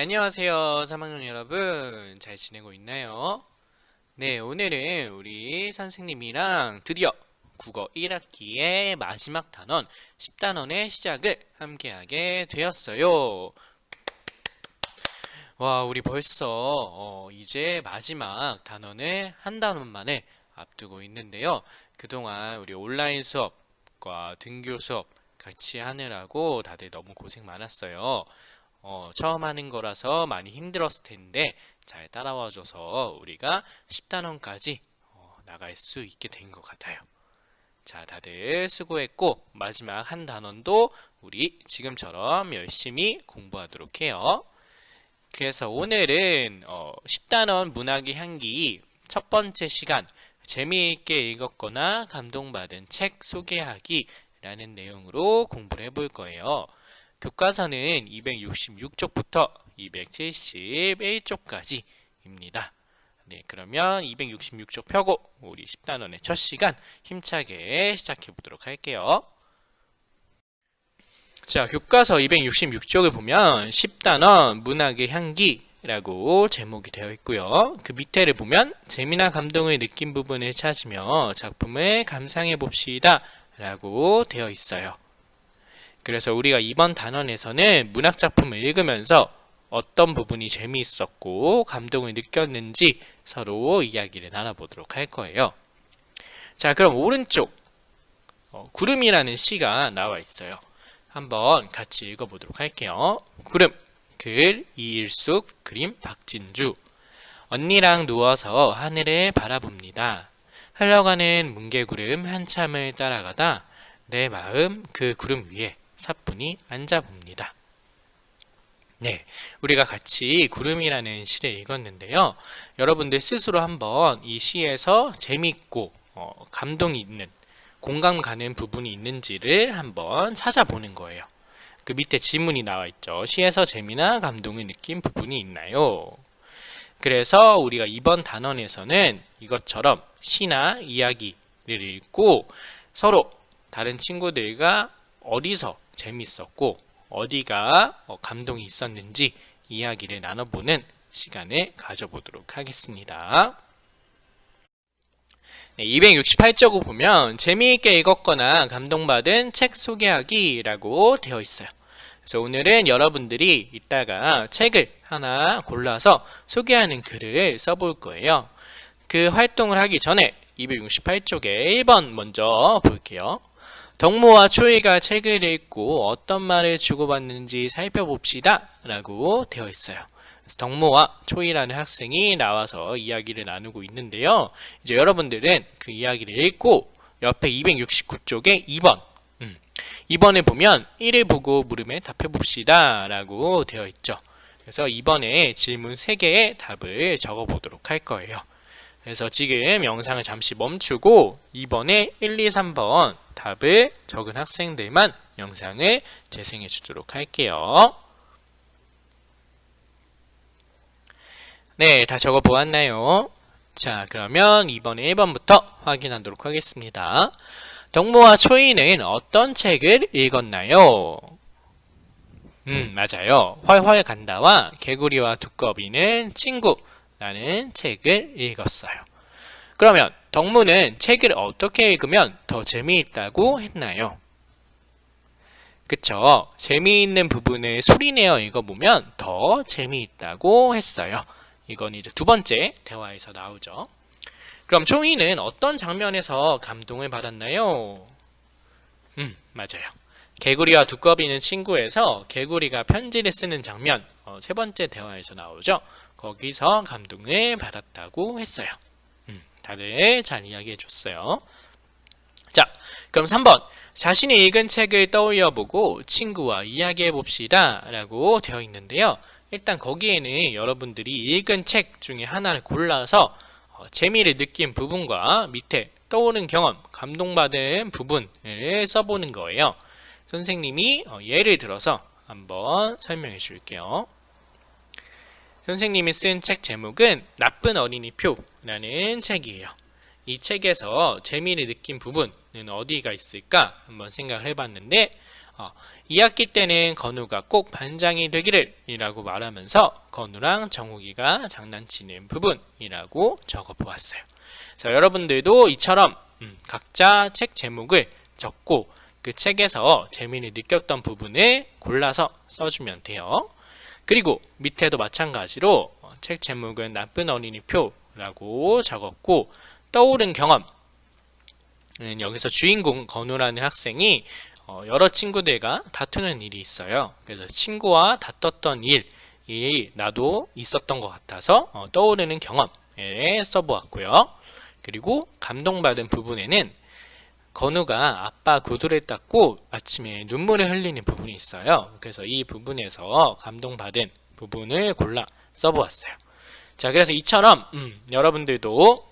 네, 안녕하세요. 3학년 여러분. 잘 지내고 있나요? 네, 오늘은 우리 선생님이랑 드디어 국어 1학기의 마지막 단원 10단원의 시작을 함께하게 되었어요. 와, 우리 벌써 이제 마지막 단원을 한 단원만에 앞두고 있는데요. 그동안 우리 온라인 수업과 등교 수업 같이 하느라고 다들 너무 고생 많았어요. 처음 하는 거라서 많이 힘들었을 텐데 잘 따라와줘서 우리가 10단원까지 나갈 수 있게 된 것 같아요. 자, 다들 수고했고 마지막 한 단원도 우리 지금처럼 열심히 공부하도록 해요. 그래서 오늘은 10단원 문학의 향기 첫 번째 시간 재미있게 읽었거나 감동받은 책 소개하기 라는 내용으로 공부를 해볼 거예요. 교과서는 266쪽부터 271쪽까지입니다. 네, 그러면 266쪽 펴고 우리 10단원의 첫 시간 힘차게 시작해 보도록 할게요. 자, 교과서 266쪽을 보면 10단원 문학의 향기라고 제목이 되어 있고요. 그 밑에를 보면 재미나 감동을 느낀 부분을 찾으며 작품을 감상해 봅시다 라고 되어 있어요. 그래서 우리가 이번 단원에서는 문학작품을 읽으면서 어떤 부분이 재미있었고 감동을 느꼈는지 서로 이야기를 나눠보도록 할 거예요. 자, 그럼 오른쪽 구름이라는 시가 나와 있어요. 한번 같이 읽어보도록 할게요. 구름, 글 이일숙, 그림 박진주. 언니랑 누워서 하늘을 바라봅니다. 흘러가는 뭉게구름 한참을 따라가다 내 마음 그 구름 위에 사뿐히 앉아봅니다. 네, 우리가 같이 구름이라는 시를 읽었는데요. 여러분들 스스로 한번 이 시에서 재미있고 감동이 있는, 공감 가는 부분이 있는지를 한번 찾아보는 거예요. 그 밑에 지문이 나와 있죠. 시에서 재미나 감동을 느낀 부분이 있나요? 그래서 우리가 이번 단원에서는 이것처럼 시나 이야기를 읽고 서로 다른 친구들과 어디서 재밌었고 어디가 감동이 있었는지 이야기를 나눠보는 시간을 가져보도록 하겠습니다. 네, 268쪽을 보면 재미있게 읽었거나 감동받은 책 소개하기라고 되어 있어요. 그래서 오늘은 여러분들이 이따가 책을 하나 골라서 소개하는 글을 써볼 거예요. 그 활동을 하기 전에 268쪽에 1번 먼저 볼게요. 덕모와 초이가 책을 읽고 어떤 말을 주고받는지 살펴봅시다 라고 되어 있어요. 그래서 덕모와 초이라는 학생이 나와서 이야기를 나누고 있는데요. 이제 여러분들은 그 이야기를 읽고 옆에 269쪽에 2번 2번에 보면 1을 보고 물음에 답해봅시다 라고 되어 있죠. 그래서 2번에 질문 3개의 답을 적어보도록 할 거예요. 그래서 지금 영상을 잠시 멈추고 2번에 1, 2, 3번 답을 적은 학생들만 영상을 재생해 주도록 할게요. 네, 다 적어 보았나요? 자, 그러면 2번에 1번부터 확인하도록 하겠습니다. 덕모와 초이는 어떤 책을 읽었나요? 맞아요. 활활 간다와 개구리와 두꺼비는 친구라는 책을 읽었어요. 그러면 덕무는 책을 어떻게 읽으면 더 재미있다고 했나요? 그쵸? 재미있는 부분을 소리내어 읽어보면 더 재미있다고 했어요. 이건 이제 두 번째 대화에서 나오죠. 그럼 초이는 어떤 장면에서 감동을 받았나요? 맞아요. 개구리와 두꺼비는 친구에서 개구리가 편지를 쓰는 장면, 세 번째 대화에서 나오죠. 거기서 감동을 받았다고 했어요. 다들 잘 이야기해 줬어요. 자, 그럼 3번. 자신이 읽은 책을 떠올려보고 친구와 이야기해 봅시다 라고 되어 있는데요. 일단 거기에는 여러분들이 읽은 책 중에 하나를 골라서 재미를 느낀 부분과 밑에 떠오른 경험, 감동받은 부분을 써보는 거예요. 선생님이 예를 들어서 한번 설명해 줄게요. 선생님이 쓴 책 제목은 나쁜 어린이 표라는 책이에요. 이 책에서 재미를 느낀 부분은 어디가 있을까 한번 생각을 해봤는데 2학기 때는 건우가 꼭 반장이 되기를 이라고 말하면서 건우랑 정욱이가 장난치는 부분이라고 적어 보았어요. 자, 여러분들도 이처럼 각자 책 제목을 적고 그 책에서 재미를 느꼈던 부분을 골라서 써주면 돼요. 그리고 밑에도 마찬가지로 책 제목은 나쁜 어린이 표라고 적었고, 떠오른 경험, 여기서 주인공 건우라는 학생이 여러 친구들과 다투는 일이 있어요. 그래서 친구와 다퉜던 일이 나도 있었던 것 같아서 떠오르는 경험에 써보았고요. 그리고 감동받은 부분에는 건우가 아빠 구두를 닦고 아침에 눈물을 흘리는 부분이 있어요. 그래서 이 부분에서 감동받은 부분을 골라 써보았어요. 자, 그래서 이처럼 여러분들도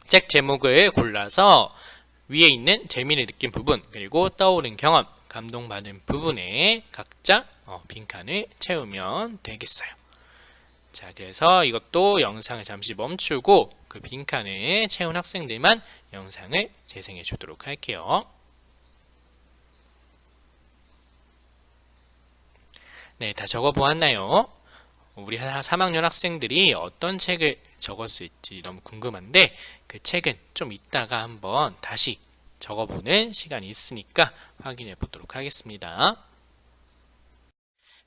책 제목을 골라서 위에 있는 재미를 느낀 부분, 그리고 떠오른 경험, 감동받은 부분에 각자 빈칸을 채우면 되겠어요. 자, 그래서 이것도 영상을 잠시 멈추고 그 빈칸을 채운 학생들만 영상을 재생해 주도록 할게요. 네, 다 적어 보았나요? 우리 3학년 학생들이 어떤 책을 적었을지 너무 궁금한데, 그 책은 좀 이따가 한번 다시 적어보는 시간이 있으니까 확인해 보도록 하겠습니다.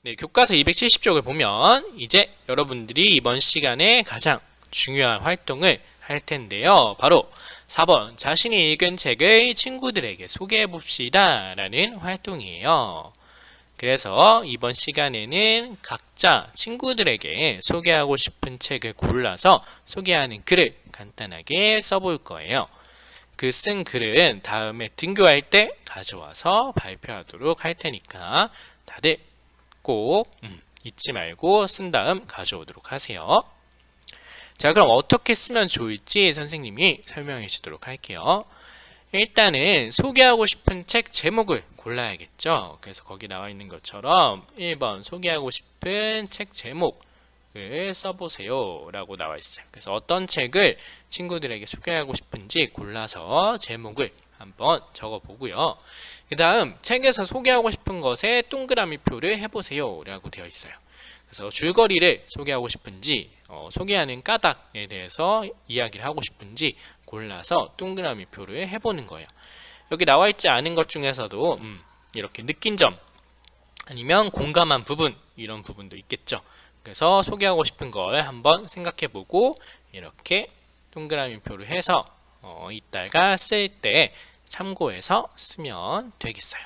네, 교과서 270쪽을 보면 이제 여러분들이 이번 시간에 가장 중요한 활동을 할 텐데요. 바로 4번 자신이 읽은 책을 친구들에게 소개해 봅시다 라는 활동이에요. 그래서 이번 시간에는 각자 친구들에게 소개하고 싶은 책을 골라서 소개하는 글을 간단하게 써볼 거예요. 그 쓴 글은 다음에 등교할 때 가져와서 발표하도록 할 테니까 다들 꼭 잊지 말고 쓴 다음 가져오도록 하세요. 자, 그럼 어떻게 쓰면 좋을지 선생님이 설명해 주도록 할게요. 일단은 소개하고 싶은 책 제목을 골라야겠죠. 그래서 거기 나와 있는 것처럼 1번 소개하고 싶은 책 제목을 써보세요 라고 나와 있어요. 그래서 어떤 책을 친구들에게 소개하고 싶은지 골라서 제목을 한번 적어보고요. 그 다음 책에서 소개하고 싶은 것에 동그라미 표를 해보세요 라고 되어 있어요. 그래서 줄거리를 소개하고 싶은지 소개하는 까닭에 대해서 이야기를 하고 싶은지 골라서 동그라미 표를 해보는 거예요. 여기 나와 있지 않은 것 중에서도 이렇게 느낀 점 아니면 공감한 부분, 이런 부분도 있겠죠. 그래서 소개하고 싶은 걸 한번 생각해보고 이렇게 동그라미 표를 해서 이따가 쓸 때 참고해서 쓰면 되겠어요.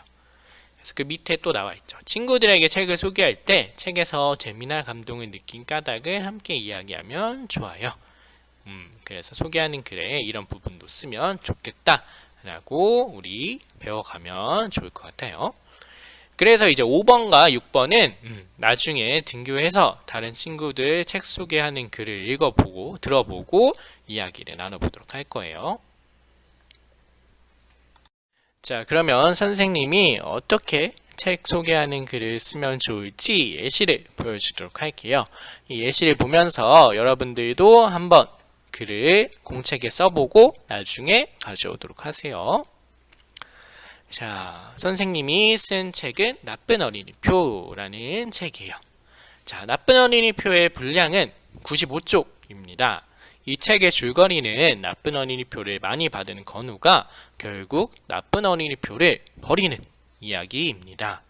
그래서 그 밑에 또 나와 있죠. 친구들에게 책을 소개할 때 책에서 재미나 감동을 느낀 까닭을 함께 이야기하면 좋아요. 그래서 소개하는 글에 이런 부분도 쓰면 좋겠다 라고 우리 배워가면 좋을 것 같아요. 그래서 이제 5번과 6번은 나중에 등교해서 다른 친구들 책 소개하는 글을 읽어보고 들어보고 이야기를 나눠보도록 할 거예요. 자, 그러면 선생님이 어떻게 책 소개하는 글을 쓰면 좋을지 예시를 보여주도록 할게요. 이 예시를 보면서 여러분들도 한번 글을 공책에 써보고 나중에 가져오도록 하세요. 자, 선생님이 쓴 책은 나쁜 어린이 표라는 책이에요. 자, 나쁜 어린이 표의 분량은 95쪽입니다. 이 책의 줄거리는 나쁜 어린이 표를 많이 받은 건우가 결국 나쁜 어린이 표를 버리는 이야기입니다.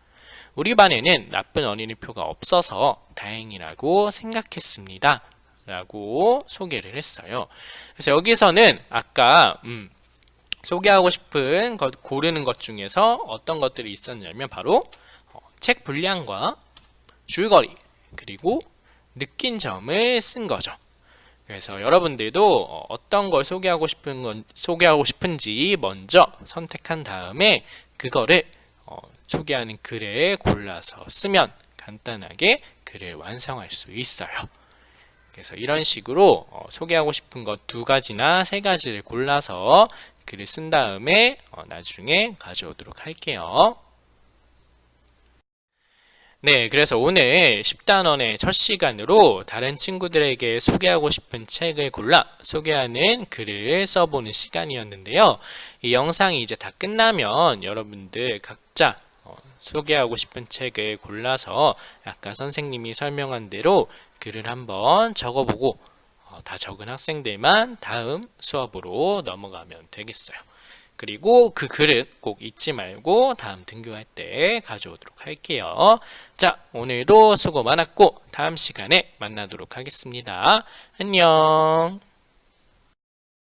우리 반에는 나쁜 어린이 표가 없어서 다행이라고 생각했습니다 라고 소개를 했어요. 그래서 여기서는 아까 소개하고 싶은 것 고르는 것 중에서 어떤 것들이 있었냐면 바로 책 분량과 줄거리 그리고 느낀 점을 쓴 거죠. 그래서 여러분들도 어떤 걸 소개하고 싶은지 먼저 선택한 다음에 그거를 소개하는 글에 골라서 쓰면 간단하게 글을 완성할 수 있어요. 그래서 이런 식으로 소개하고 싶은 것 2가지나 3가지를 골라서 글을 쓴 다음에 나중에 가져오도록 할게요. 네, 그래서 오늘 10단원의 첫 시간으로 다른 친구들에게 소개하고 싶은 책을 골라 소개하는 글을 써보는 시간이었는데요. 이 영상이 이제 다 끝나면 여러분들 각자 소개하고 싶은 책을 골라서 아까 선생님이 설명한 대로 글을 한번 적어보고 다 적은 학생들만 다음 수업으로 넘어가면 되겠어요. 그리고 그 글은 꼭 잊지 말고 다음 등교할 때 가져오도록 할게요. 자, 오늘도 수고 많았고 다음 시간에 만나도록 하겠습니다. 안녕.